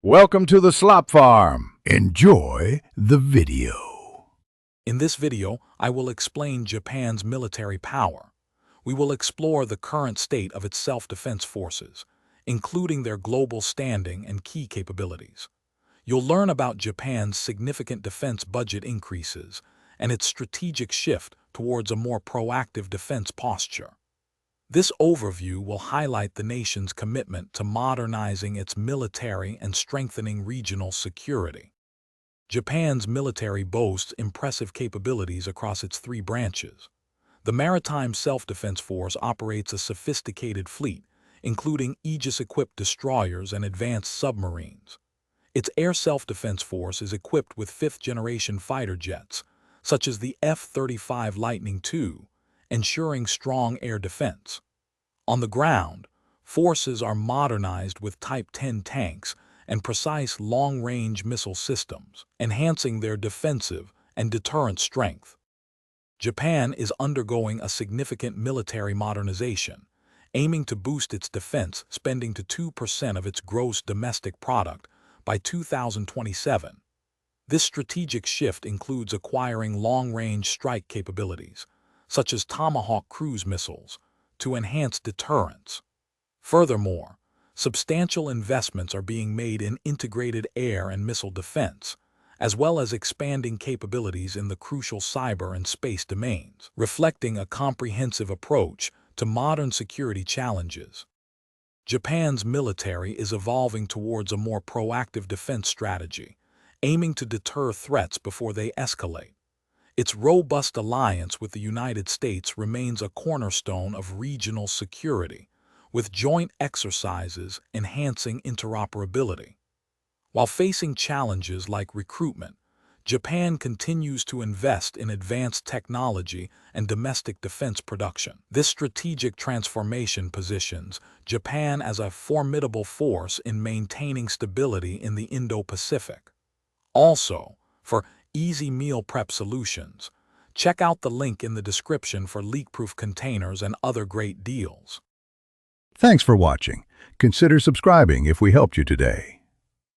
Welcome to the Slop Farm. Enjoy the video. In this video, I will explain Japan's military power. We will explore the current state of its self-defense forces, including their global standing and key capabilities. You'll learn about Japan's significant defense budget increases and its strategic shift towards a more proactive defense posture. This overview will highlight the nation's commitment to modernizing its military and strengthening regional security. Japan's military boasts impressive capabilities across its three branches. The Maritime Self-Defense Force operates a sophisticated fleet, including Aegis-equipped destroyers and advanced submarines. Its Air Self-Defense Force is equipped with fifth-generation fighter jets, such as the F-35 Lightning II, ensuring strong air defense. On the ground, forces are modernized with Type 10 tanks and precise long-range missile systems, enhancing their defensive and deterrent strength. Japan is undergoing a significant military modernization, aiming to boost its defense spending to 2% of its gross domestic product by 2027. This strategic shift includes acquiring long-range strike capabilities, such as Tomahawk cruise missiles, to enhance deterrence. Furthermore, substantial investments are being made in integrated air and missile defense, as well as expanding capabilities in the crucial cyber and space domains, reflecting a comprehensive approach to modern security challenges. Japan's military is evolving towards a more proactive defense strategy, aiming to deter threats before they escalate. Its robust alliance with the United States remains a cornerstone of regional security, with joint exercises enhancing interoperability. While facing challenges like recruitment, Japan continues to invest in advanced technology and domestic defense production. This strategic transformation positions Japan as a formidable force in maintaining stability in the Indo-Pacific. Also, for easy meal prep solutions, check out the link in the description for leak-proof containers and other great deals. Thanks for watching. Consider subscribing if we helped you today.